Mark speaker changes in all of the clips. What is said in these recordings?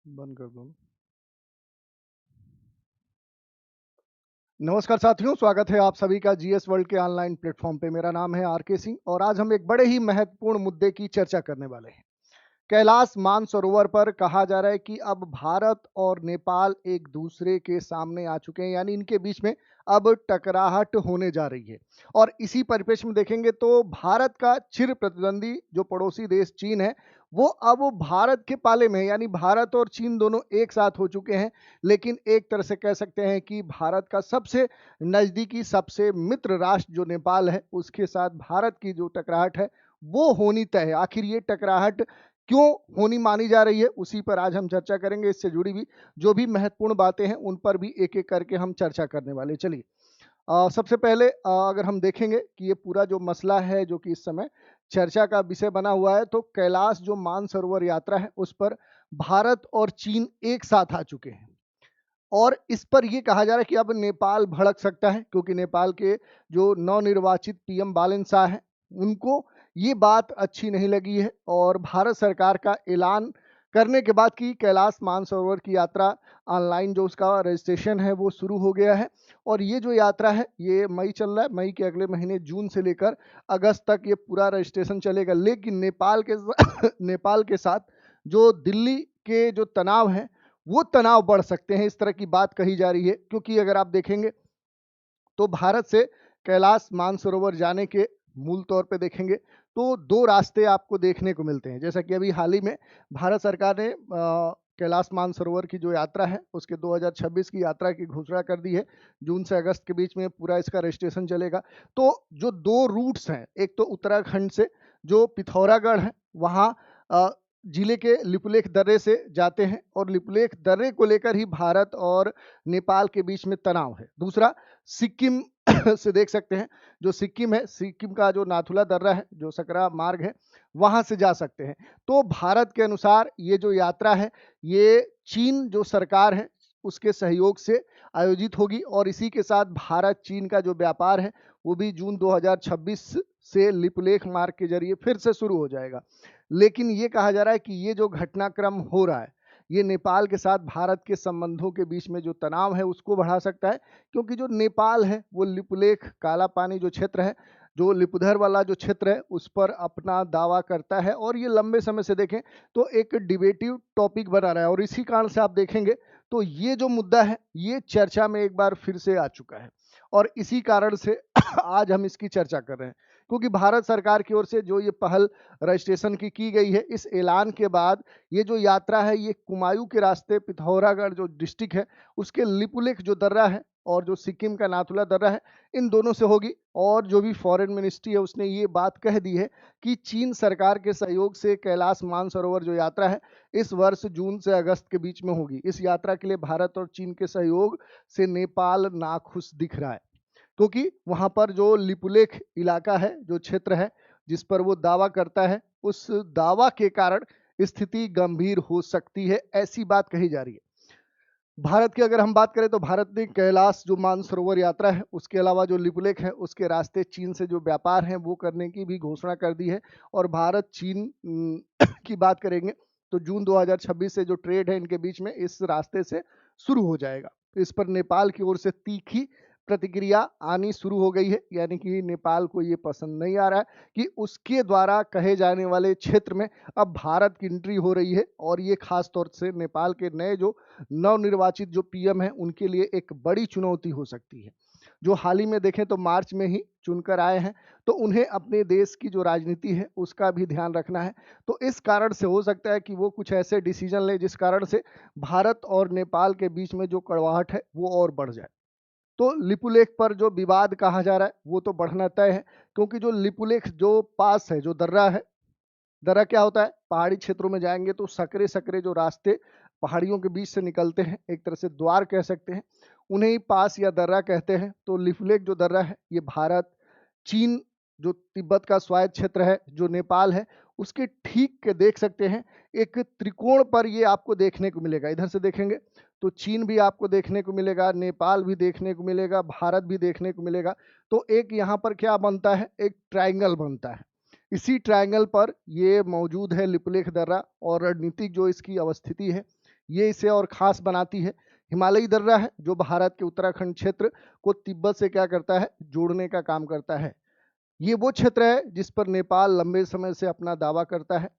Speaker 1: बंद कर दो। नमस्कार साथियों, स्वागत है आप सभी का जीएस वर्ल्ड के ऑनलाइन प्लेटफॉर्म पे। मेरा नाम है आरके सिंह और आज हम एक बड़े ही महत्वपूर्ण मुद्दे की चर्चा करने वाले हैं। कैलाश मानसरोवर पर कहा जा रहा है कि अब भारत और नेपाल एक दूसरे के सामने आ चुके हैं, यानी इनके बीच में अब टकराहट होने जा रही है। और इसी परिप्रेक्ष्य में देखेंगे तो भारत का चिर प्रतिद्वंदी जो पड़ोसी देश चीन है, वो अब भारत के पाले में है, यानी भारत और चीन दोनों एक साथ हो चुके हैं। लेकिन एक तरह से कह सकते हैं कि भारत का सबसे नज़दीकी, सबसे मित्र राष्ट्र जो नेपाल है, उसके साथ भारत की जो टकराहट है वो होनी तय है। आखिर ये टकराहट क्यों होनी मानी जा रही है, उसी पर आज हम चर्चा करेंगे। इससे जुड़ी भी जो भी महत्वपूर्ण बातें हैं उन पर भी एक एक करके हम चर्चा करने वाले। चलिए, सबसे पहले अगर हम देखेंगे कि ये पूरा जो मसला है जो कि इस समय चर्चा का विषय बना हुआ है, तो कैलाश जो मानसरोवर यात्रा है उस पर भारत और चीन एक साथ आ चुके हैं। और इस पर ये कहा जा रहा है कि अब नेपाल भड़क सकता है, क्योंकि नेपाल के जो नवनिर्वाचित पीएम बालन शाह हैं, उनको ये बात अच्छी नहीं लगी है और भारत सरकार का ऐलान करने के बाद कि कैलाश मानसरोवर की यात्रा ऑनलाइन जो उसका रजिस्ट्रेशन है वो शुरू हो गया है। और ये जो यात्रा है ये मई चल रहा है, मई के अगले महीने जून से लेकर अगस्त तक ये पूरा रजिस्ट्रेशन चलेगा। लेकिन नेपाल के नेपाल के साथ जो दिल्ली के जो तनाव है वो तनाव बढ़ सकते हैं, इस तरह की बात कही जा रही है। क्योंकि अगर आप देखेंगे तो भारत से कैलाश मानसरोवर जाने के मूल तौर पे देखेंगे तो दो रास्ते आपको देखने को मिलते हैं। जैसा कि अभी हाल ही में भारत सरकार ने कैलाश मानसरोवर की जो यात्रा है उसके 2026 की यात्रा की घोषणा कर दी है। जून से अगस्त के बीच में पूरा इसका रजिस्ट्रेशन चलेगा। तो जो दो रूट्स हैं, एक तो उत्तराखंड से जो पिथौरागढ़ है वहाँ जिले के लिपुलेख दर्रे से जाते हैं और लिपुलेख दर्रे को लेकर ही भारत और नेपाल के बीच में तनाव है। दूसरा सिक्किम से देख सकते हैं, जो सिक्किम है, सिक्किम का जो नाथुला दर्रा है, जो सकरा मार्ग है, वहां से जा सकते हैं। तो भारत के अनुसार ये जो यात्रा है ये चीन जो सरकार है उसके सहयोग से आयोजित होगी और इसी के साथ भारत चीन का जो व्यापार है वो भी जून 2026 से लिपुलेख मार्ग के जरिए फिर से शुरू हो जाएगा। लेकिन ये कहा जा रहा है कि ये जो घटनाक्रम हो रहा है ये नेपाल के साथ भारत के संबंधों के बीच में जो तनाव है उसको बढ़ा सकता है। क्योंकि जो नेपाल है वो लिपुलेख काला पानी जो क्षेत्र है, जो लिपुधर वाला जो क्षेत्र है उस पर अपना दावा करता है और ये लंबे समय से देखें तो एक डिबेटिव टॉपिक बना रहा है। और इसी कारण से आप देखेंगे तो ये जो मुद्दा है ये चर्चा में एक बार फिर से आ चुका है और इसी कारण से आज हम इसकी चर्चा कर रहे हैं। क्योंकि भारत सरकार की ओर से जो ये पहल रजिस्ट्रेशन की गई है, इस ऐलान के बाद ये जो यात्रा है ये कुमायूं के रास्ते पिथौरागढ़ जो डिस्ट्रिक्ट है उसके लिपुलेख जो दर्रा है और जो सिक्किम का नाथुला दर्रा है, इन दोनों से होगी। और जो भी फॉरेन मिनिस्ट्री है उसने ये बात कह दी है कि चीन सरकार के सहयोग से कैलाश मानसरोवर जो यात्रा है इस वर्ष जून से अगस्त के बीच में होगी। इस यात्रा के लिए भारत और चीन के सहयोग से नेपाल नाखुश दिख रहा है, क्योंकि वहां पर जो लिपुलेख इलाका है, जो क्षेत्र है जिस पर वो दावा करता है, उस दावा के कारण स्थिति गंभीर हो सकती है, ऐसी बात कही जा रही है। भारत की अगर हम बात करें तो भारत ने कैलाश जो मानसरोवर यात्रा है उसके अलावा जो लिपुलेख है उसके रास्ते चीन से जो व्यापार है वो करने की भी घोषणा कर दी है। और भारत चीन की बात करेंगे तो जून 2026 से जो ट्रेड है इनके बीच में इस रास्ते से शुरू हो जाएगा। तो इस पर नेपाल की ओर से तीखी प्रतिक्रिया आनी शुरू हो गई है, यानी कि नेपाल को ये पसंद नहीं आ रहा है कि उसके द्वारा कहे जाने वाले क्षेत्र में अब भारत की एंट्री हो रही है। और ये खास तौर से नेपाल के नए जो नवनिर्वाचित जो पीएम है उनके लिए एक बड़ी चुनौती हो सकती है। जो हाल ही में देखें तो मार्च में ही चुनकर आए हैं, तो उन्हें अपने देश की जो राजनीति है उसका भी ध्यान रखना है। तो इस कारण से हो सकता है कि वो कुछ ऐसे डिसीजन ले जिस कारण से भारत और नेपाल के बीच में जो कड़वाहट है वो और बढ़ जाए। तो लिपुलेख पर जो विवाद कहा जा रहा है वो तो बढ़ना तय है, क्योंकि जो लिपुलेख जो पास है, जो दर्रा है, दर्रा क्या होता है, पहाड़ी क्षेत्रों में जाएंगे तो सकरे सकरे जो रास्ते पहाड़ियों के बीच से निकलते हैं, एक तरह से द्वार कह सकते हैं, उन्हें ही पास या दर्रा कहते हैं। तो लिपुलेख जो दर्रा है ये भारत चीन जो तिब्बत का स्वायत्त क्षेत्र है, जो नेपाल है, उसके ठीक के देख सकते हैं एक त्रिकोण पर ये आपको देखने को मिलेगा। इधर से देखेंगे तो चीन भी आपको देखने को मिलेगा, नेपाल भी देखने को मिलेगा, भारत भी देखने को मिलेगा। तो एक यहाँ पर क्या बनता है, एक ट्रायंगल बनता है। इसी ट्रायंगल पर ये मौजूद है लिपुलेख दर्रा और रणनीतिक जो इसकी अवस्थिति है ये इसे और खास बनाती है। हिमालयी दर्रा है जो भारत के उत्तराखंड क्षेत्र को तिब्बत से क्या करता है, जोड़ने का काम करता है। ये वो क्षेत्र है जिस पर नेपाल लंबे समय से अपना दावा करता है।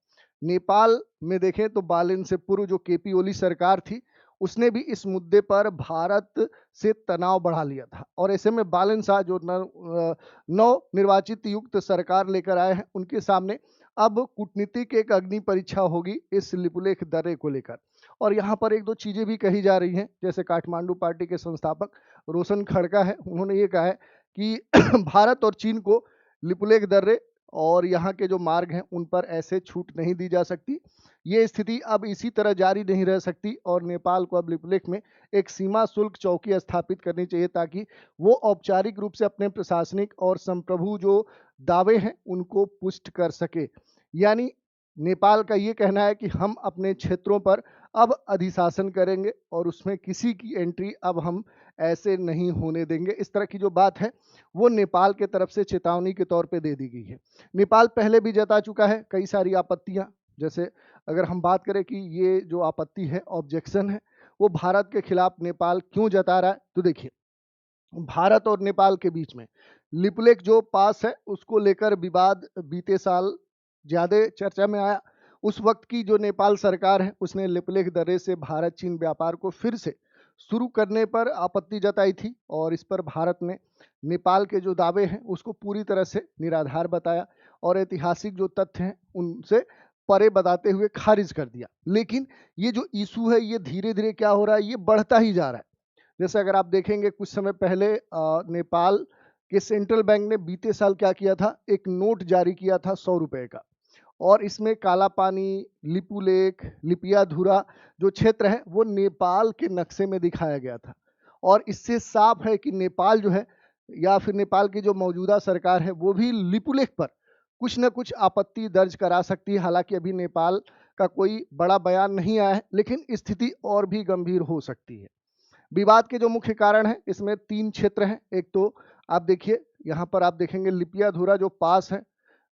Speaker 1: नेपाल में देखें तो बालन से पूर्व जो केपी ओली सरकार थी, उसने भी इस मुद्दे पर भारत से तनाव बढ़ा लिया था, और ऐसे में बालन शाह जो नव निर्वाचित युक्त सरकार लेकर आए हैं, उनके सामने अब कूटनीतिक एक अग्नि परीक्षा होगी इस लिपुलेख दर्रे को लेकर। और यहाँ पर एक दो चीजें भी कही जा रही हैं, जैसे काठमांडू पार्टी के संस्थापक रोशन खड़का है, उन्होंने ये कहा है कि भारत और चीन को लिपुलेख दर्रे और यहाँ के जो मार्ग हैं उन पर ऐसे छूट नहीं दी जा सकती। ये स्थिति अब इसी तरह जारी नहीं रह सकती और नेपाल को अब लिपुलेख में एक सीमा शुल्क चौकी स्थापित करनी चाहिए, ताकि वो औपचारिक रूप से अपने प्रशासनिक और संप्रभु जो दावे हैं उनको पुष्ट कर सके। यानी नेपाल का ये कहना है कि हम अपने क्षेत्रों पर अब अधिशासन करेंगे और उसमें किसी की एंट्री अब हम ऐसे नहीं होने देंगे। इस तरह की जो बात है वो नेपाल के तरफ से चेतावनी के तौर पे दे दी गई है। नेपाल पहले भी जता चुका है कई सारी आपत्तियां, जैसे अगर हम बात करें कि ये जो आपत्ति है, ऑब्जेक्शन है, वो भारत के खिलाफ नेपाल क्यों जता रहा है, तो देखिए भारत और नेपाल के बीच में लिपुलेख जो पास है उसको लेकर विवाद बीते साल ज्यादा चर्चा में आया। उस वक्त की जो नेपाल सरकार है उसने लिपुलेख दर्रे से भारत चीन व्यापार को फिर से शुरू करने पर आपत्ति जताई थी, और इस पर भारत ने नेपाल के जो दावे हैं उसको पूरी तरह से निराधार बताया और ऐतिहासिक जो तथ्य हैं उनसे परे बताते हुए खारिज कर दिया। लेकिन ये जो इशू है ये धीरे धीरे क्या हो रहा है, ये बढ़ता ही जा रहा है। जैसे अगर आप देखेंगे कुछ समय पहले नेपाल के सेंट्रल बैंक ने बीते साल क्या किया था, एक नोट जारी किया था 100 रुपए का, और इसमें काला पानी, लिपुलेख, लिपियाधुरा जो क्षेत्र है वो नेपाल के नक्शे में दिखाया गया था। और इससे साफ है कि नेपाल जो है या फिर नेपाल की जो मौजूदा सरकार है वो भी लिपुलेख पर कुछ न कुछ आपत्ति दर्ज करा सकती है। हालांकि अभी नेपाल का कोई बड़ा बयान नहीं आया है, लेकिन स्थिति और भी गंभीर हो सकती है। विवाद के जो मुख्य कारण हैं इसमें 3 क्षेत्र हैं। एक तो आप देखिए यहाँ पर आप देखेंगे लिपियाधुरा जो पास है,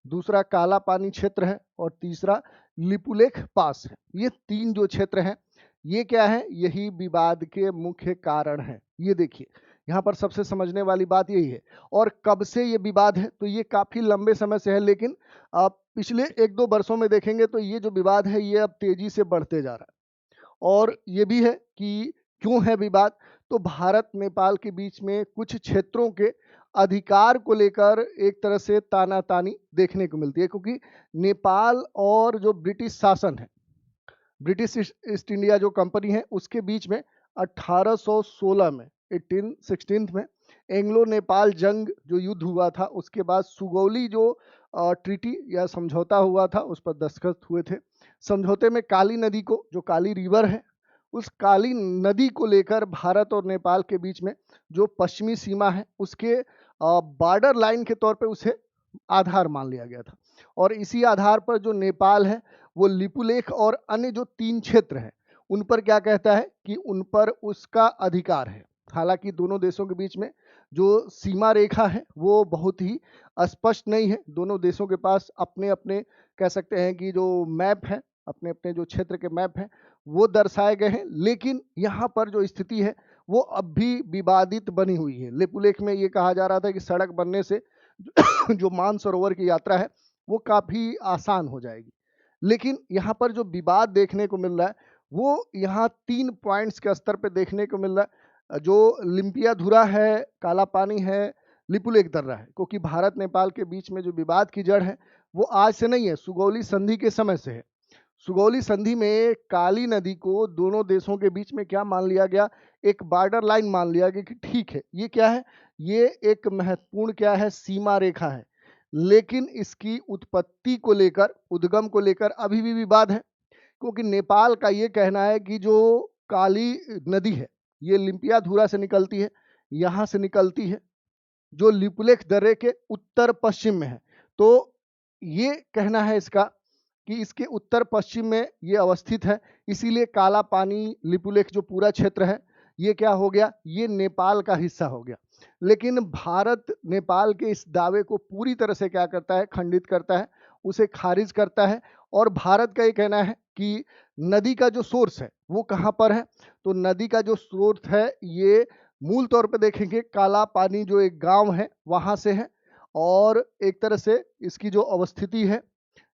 Speaker 1: दूसरा काला पानी क्षेत्र है और तीसरा लिपुलेख पास है। ये 3 जो क्षेत्र हैं ये क्या है, यही विवाद के मुख्य कारण है। ये देखिए यहाँ पर सबसे समझने वाली बात यही है। और कब से ये विवाद है, तो ये काफी लंबे समय से है, लेकिन आप पिछले 1-2 वर्षों में देखेंगे तो ये जो विवाद है ये अब तेजी से बढ़ते जा रहा है। और ये भी है कि क्यों है विवाद, तो भारत नेपाल के बीच में कुछ क्षेत्रों के अधिकार को लेकर एक तरह से तानातानी देखने को मिलती है, क्योंकि नेपाल और जो ब्रिटिश शासन है, ब्रिटिश ईस्ट इंडिया जो कंपनी है उसके बीच में 1816 में 1816 में एंग्लो नेपाल जंग जो युद्ध हुआ था, उसके बाद सुगौली जो ट्रीटी या समझौता हुआ था उस पर दस्तखत हुए थे। समझौते में काली नदी को, जो काली रिवर है, उस काली नदी को लेकर भारत और नेपाल के बीच में जो पश्चिमी सीमा है उसके बॉर्डर लाइन के तौर पे उसे आधार मान लिया गया था। और इसी आधार पर जो नेपाल है वो लिपुलेख और अन्य जो 3 क्षेत्र हैं उन पर क्या कहता है कि उन पर उसका अधिकार है। हालांकि दोनों देशों के बीच में जो सीमा रेखा है वो बहुत ही स्पष्ट नहीं है। दोनों देशों के पास अपने अपने कह सकते हैं कि जो मैप है, अपने अपने जो क्षेत्र के मैप हैं वो दर्शाए गए हैं, लेकिन यहाँ पर जो स्थिति है वो अब भी विवादित बनी हुई है। लिपुलेख में ये कहा जा रहा था कि सड़क बनने से जो मानसरोवर की यात्रा है वो काफी आसान हो जाएगी, लेकिन यहाँ पर जो विवाद देखने को मिल रहा है वो यहाँ 3 पॉइंट्स के स्तर पे देखने को मिल रहा है। जो लिपियाधुरा है, काला पानी है, लिपुलेख दर्रा है, क्योंकि भारत नेपाल के बीच में जो विवाद की जड़ है वो आज से नहीं है, सुगौली संधि के समय से है। सुगौली संधि में काली नदी को दोनों देशों के बीच में क्या मान लिया गया, एक बॉर्डर लाइन मान लिया गया कि ठीक है ये क्या है, ये एक महत्वपूर्ण क्या है, सीमा रेखा है। लेकिन इसकी उत्पत्ति को लेकर, उद्गम को लेकर अभी भी विवाद है, क्योंकि नेपाल का ये कहना है कि जो काली नदी है ये लिपियाधुरा से निकलती है, यहाँ से निकलती है, जो लिपुलेख दर्रे के उत्तर पश्चिम में है। तो ये कहना है इसका कि इसके उत्तर पश्चिम में ये अवस्थित है, इसीलिए काला पानी, लिपुलेख जो पूरा क्षेत्र है ये क्या हो गया, ये नेपाल का हिस्सा हो गया। लेकिन भारत नेपाल के इस दावे को पूरी तरह से क्या करता है, खंडित करता है, उसे खारिज करता है। और भारत का ये कहना है कि नदी का जो सोर्स है वो कहाँ पर है, तो नदी का जो स्रोत है ये मूल तौर पे देखेंगे काला पानी जो एक गांव है वहां से है। और एक तरह से इसकी जो अवस्थिति है,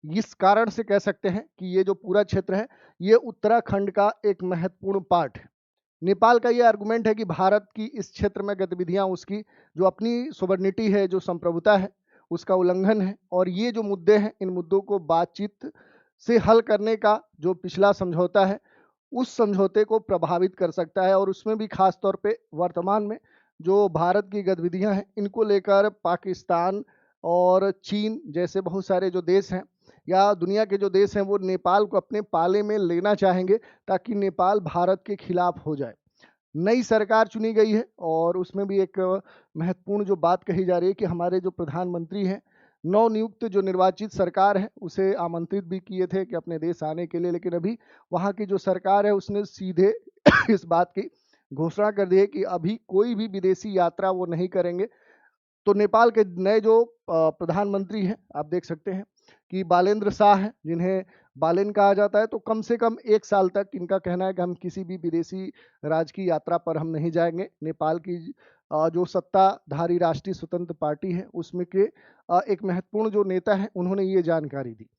Speaker 1: इस कारण से कह सकते हैं कि ये जो पूरा क्षेत्र है ये उत्तराखंड का एक महत्वपूर्ण पार्ट है। नेपाल का ये आर्गुमेंट है कि भारत की इस क्षेत्र में गतिविधियां उसकी जो अपनी सोवर्निटी है, जो संप्रभुता है, उसका उल्लंघन है। और ये जो मुद्दे हैं, इन मुद्दों को बातचीत से हल करने का जो पिछला समझौता है उस समझौते को प्रभावित कर सकता है। और उसमें भी खास तौर पे वर्तमान में जो भारत की गतिविधियां हैं इनको लेकर पाकिस्तान और चीन जैसे बहुत सारे जो देश हैं या दुनिया के जो देश हैं वो नेपाल को अपने पाले में लेना चाहेंगे ताकि नेपाल भारत के खिलाफ हो जाए। नई सरकार चुनी गई है और उसमें भी एक महत्वपूर्ण जो बात कही जा रही है कि हमारे जो प्रधानमंत्री हैं, नवनियुक्त जो निर्वाचित सरकार है उसे आमंत्रित भी किए थे कि अपने देश आने के लिए, लेकिन अभी वहाँ की जो सरकार है उसने सीधे इस बात की घोषणा कर दी है कि अभी कोई भी विदेशी यात्रा वो नहीं करेंगे। तो नेपाल के नए जो प्रधानमंत्री हैं आप देख सकते हैं कि बालेंद्र शाह हैं, जिन्हें बालेन कहा जाता है। तो कम से कम 1 साल तक इनका कहना है कि हम किसी भी विदेशी राज्य की यात्रा पर हम नहीं जाएंगे। नेपाल की जो सत्ताधारी राष्ट्रीय स्वतंत्र पार्टी है उसमें के एक महत्वपूर्ण जो नेता है उन्होंने ये जानकारी दी।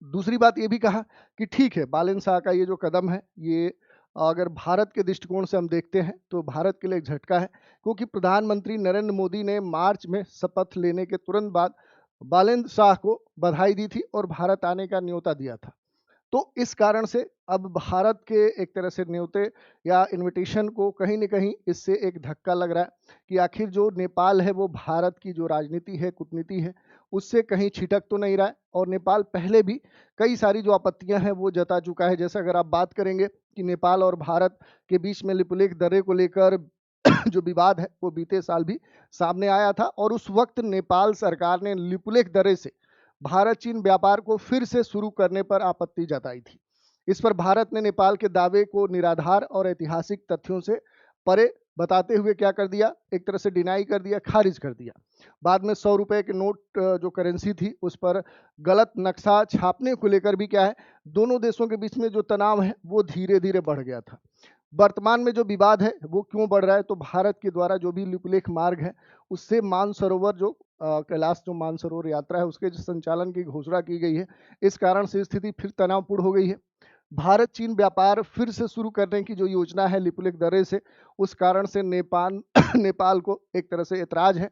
Speaker 1: दूसरी बात ये भी कहा कि ठीक है, बालेन शाह का ये जो कदम है ये अगर भारत के दृष्टिकोण से हम देखते हैं तो भारत के लिए एक झटका है, क्योंकि प्रधानमंत्री नरेंद्र मोदी ने मार्च में शपथ लेने के तुरंत बाद बालेंद्र शाह को बधाई दी थी और भारत आने का न्योता दिया था। तो इस कारण से अब भारत के एक तरह से न्योते या इनविटेशन को कहीं न कहीं इससे एक धक्का लग रहा है कि आखिर जो नेपाल है वो भारत की जो राजनीति है, कूटनीति है, उससे कहीं छिटक तो नहीं रहा है। और नेपाल पहले भी कई सारी जो आपत्तियां हैं वो जता चुका है। जैसे अगर आप बात करेंगे कि नेपाल और भारत के बीच में लिपुलेख दर्रे को लेकर जो विवाद है वो बीते साल भी सामने आया था और उस वक्त नेपाल सरकार ने लिपुलेख दर्रे से भारत चीन व्यापार को फिर से शुरू करने पर आपत्ति जताई थी। इस पर भारत ने नेपाल के दावे को निराधार और ऐतिहासिक तथ्यों से परे बताते हुए क्या कर दिया, एक तरह से डिनाई कर दिया, खारिज कर दिया। बाद में 100 रुपए के नोट जो करेंसी थी उस पर गलत नक्शा छापने को लेकर भी क्या है, दोनों देशों के बीच में जो तनाव है वो धीरे धीरे बढ़ गया था। वर्तमान में जो विवाद है वो क्यों बढ़ रहा है, तो भारत के द्वारा जो भी लिपुलेख मार्ग है उससे मानसरोवर जो कैलाश जो मानसरोवर यात्रा है उसके जो संचालन की घोषणा की गई है, इस कारण से स्थिति फिर तनावपूर्ण हो गई है। भारत चीन व्यापार फिर से शुरू करने की जो योजना है लिपुलेख दर्रे से, उस कारण से नेपाल नेपाल को एक तरह से ऐतराज है।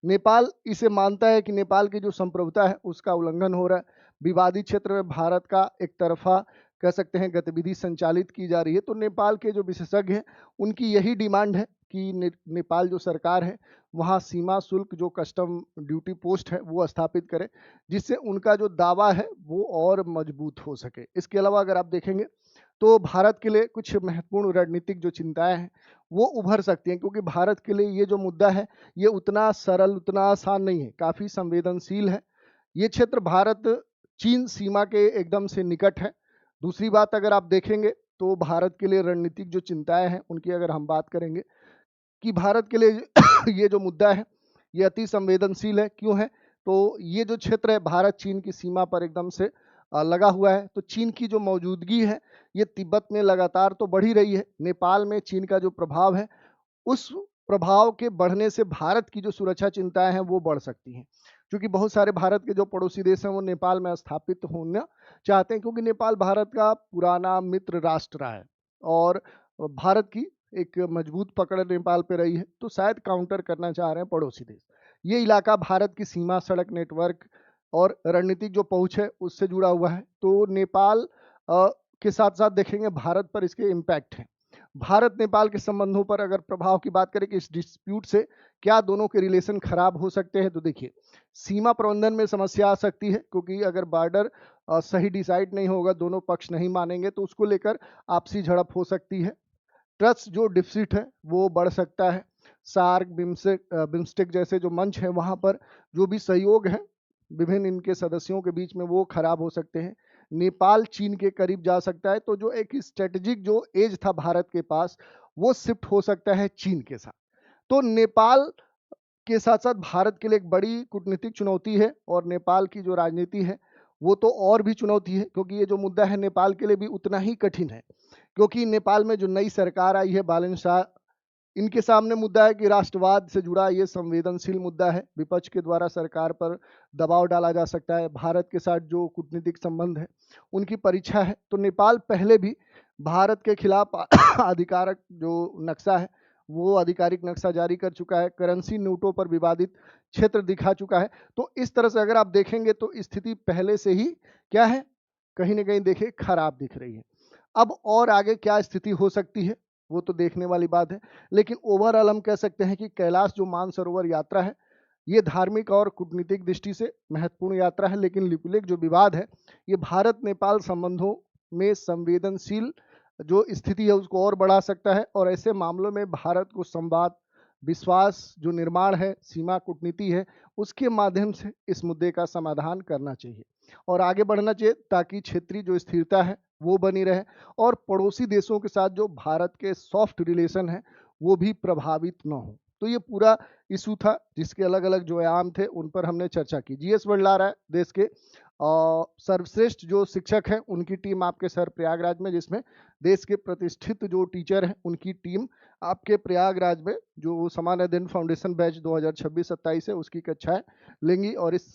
Speaker 1: नेपाल इसे मानता है कि नेपाल की जो संप्रभुता है उसका उल्लंघन हो रहा है। विवादित क्षेत्र में भारत का एक तरफा कह सकते हैं गतिविधि संचालित की जा रही है। तो नेपाल के जो विशेषज्ञ हैं उनकी यही डिमांड है कि नेपाल जो सरकार है वहाँ सीमा शुल्क जो कस्टम ड्यूटी पोस्ट है वो स्थापित करे, जिससे उनका जो दावा है वो और मजबूत हो सके। इसके अलावा अगर आप देखेंगे तो भारत के लिए कुछ महत्वपूर्ण रणनीतिक जो चिंताएं हैं वो उभर सकती हैं, क्योंकि भारत के लिए ये जो मुद्दा है ये उतना सरल, उतना आसान नहीं है, काफ़ी संवेदनशील है। ये क्षेत्र भारत चीन सीमा के एकदम से निकट है। दूसरी बात अगर आप देखेंगे तो भारत के लिए रणनीतिक जो चिंताएं हैं उनकी अगर हम बात करेंगे कि भारत के लिए ये जो मुद्दा है ये अति संवेदनशील है। क्यों है, तो ये जो क्षेत्र है भारत चीन की सीमा पर एकदम से लगा हुआ है। तो चीन की जो मौजूदगी है ये तिब्बत में लगातार तो बढ़ ही रही है। नेपाल में चीन का जो प्रभाव है उस प्रभाव के बढ़ने से भारत की जो सुरक्षा चिंताएं हैं वो बढ़ सकती हैं, क्योंकि बहुत सारे भारत के जो पड़ोसी देश हैं वो नेपाल में स्थापित होना चाहते हैं, क्योंकि नेपाल भारत का पुराना मित्र राष्ट्र रहा है और भारत की एक मजबूत पकड़ नेपाल पे रही है। तो शायद काउंटर करना चाह रहे हैं पड़ोसी देश। ये इलाका भारत की सीमा, सड़क नेटवर्क और रणनीतिक जो पहुंच है उससे जुड़ा हुआ है। तो नेपाल के साथ साथ देखेंगे भारत पर इसके इम्पैक्ट हैं। भारत नेपाल के संबंधों पर अगर प्रभाव की बात करें कि इस डिस्प्यूट से क्या दोनों के रिलेशन खराब हो सकते हैं, तो देखिए सीमा प्रबंधन में समस्या आ सकती है, क्योंकि अगर बॉर्डर सही डिसाइड नहीं होगा, दोनों पक्ष नहीं मानेंगे तो उसको लेकर आपसी झड़प हो सकती है। ट्रस्ट जो डिफिसिट है वो बढ़ सकता है। सार्क, बिम्स्टेक जैसे जो मंच है वहाँ पर जो भी सहयोग है विभिन्न इनके सदस्यों के बीच में वो खराब हो सकते हैं। नेपाल चीन के करीब जा सकता है, तो जो एक स्ट्रेटेजिक जो एज था भारत के पास वो शिफ्ट हो सकता है चीन के साथ। तो नेपाल के साथ साथ भारत के लिए एक बड़ी कूटनीतिक चुनौती है और नेपाल की जो राजनीति है वो तो और भी चुनौती है, क्योंकि ये जो मुद्दा है नेपाल के लिए भी उतना ही कठिन है, क्योंकि नेपाल में जो नई सरकार आई है बालन शाह, इनके सामने मुद्दा है कि राष्ट्रवाद से जुड़ा ये संवेदनशील मुद्दा है। विपक्ष के द्वारा सरकार पर दबाव डाला जा सकता है। भारत के साथ जो कूटनीतिक संबंध है उनकी परीक्षा है। तो नेपाल पहले भी भारत के खिलाफ आधिकारिक जो नक्शा है वो आधिकारिक नक्शा जारी कर चुका है। करेंसी नोटों पर विवादित क्षेत्र दिखा चुका है। तो इस तरह से अगर आप देखेंगे तो स्थिति पहले से ही क्या है, कहीं ना कहीं देखिए खराब दिख रही है। अब और आगे क्या स्थिति हो सकती है वो तो देखने वाली बात है, लेकिन ओवरऑल हम कह सकते हैं कि कैलाश जो मानसरोवर यात्रा है ये धार्मिक और कूटनीतिक दृष्टि से महत्वपूर्ण यात्रा है, लेकिन लिपुलेख जो विवाद है ये भारत नेपाल संबंधों में संवेदनशील जो स्थिति है उसको और बढ़ा सकता है। और ऐसे मामलों में भारत को संवाद, विश्वास जो निर्माण है, सीमा कूटनीति है, उसके माध्यम से इस मुद्दे का समाधान करना चाहिए और आगे बढ़ना चाहिए, ताकि क्षेत्रीय जो स्थिरता है वो बनी रहे और पड़ोसी देशों के साथ जो भारत के सॉफ्ट रिलेशन है वो भी प्रभावित न हो। तो ये पूरा इशू था जिसके अलग अलग जो आयाम थे उन पर हमने चर्चा की। जीएस वर्ल्ड ला रहा है देश के सर्वश्रेष्ठ जो शिक्षक हैं उनकी टीम आपके शहर प्रयागराज में, जिसमें देश के प्रतिष्ठित जो टीचर हैं उनकी टीम आपके प्रयागराज में जो समान अध्ययन फाउंडेशन बैच 2026-27 है उसकी कक्षाएं लेंगी। और इस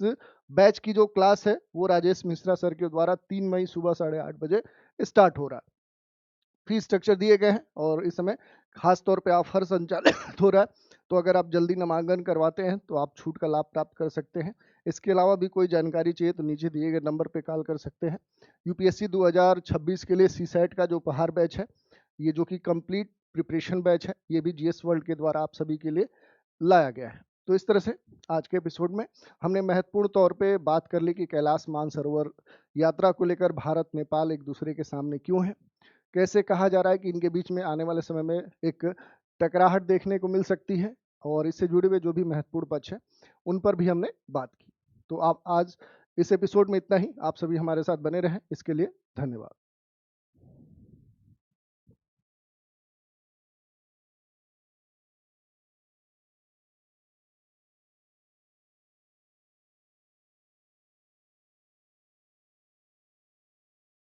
Speaker 1: बैच की जो क्लास है वो राजेश मिश्रा सर के द्वारा 3 मई सुबह 8:30 बजे स्टार्ट हो रहा है। फीस स्ट्रक्चर दिए गए हैं और इस समय खास तौर पे ऑफर संचालित हो रहा है, तो अगर आप जल्दी नामांकन करवाते हैं तो आप छूट का लाभ प्राप्त कर सकते हैं। इसके अलावा भी कोई जानकारी चाहिए तो नीचे दिए गए नंबर पे कॉल कर सकते हैं। यूपीएससी 2026 के लिए सीसैट का जो उपहार बैच है, ये जो कि कंप्लीट प्रिपरेशन बैच है, ये भी जीएस वर्ल्ड के द्वारा आप सभी के लिए लाया गया है। तो इस तरह से आज के एपिसोड में हमने महत्वपूर्ण तौर पे बात कर ली कि कैलाश मानसरोवर यात्रा को लेकर भारत नेपाल एक दूसरे के सामने क्यों है, कैसे कहा जा रहा है कि इनके बीच में आने वाले समय में एक टकराहट देखने को मिल सकती है, और इससे जुड़े हुए जो भी महत्वपूर्ण पक्ष है उन पर भी हमने बात की। तो आप आज इस एपिसोड में इतना ही। आप सभी हमारे साथ बने रहें, इसके लिए धन्यवाद।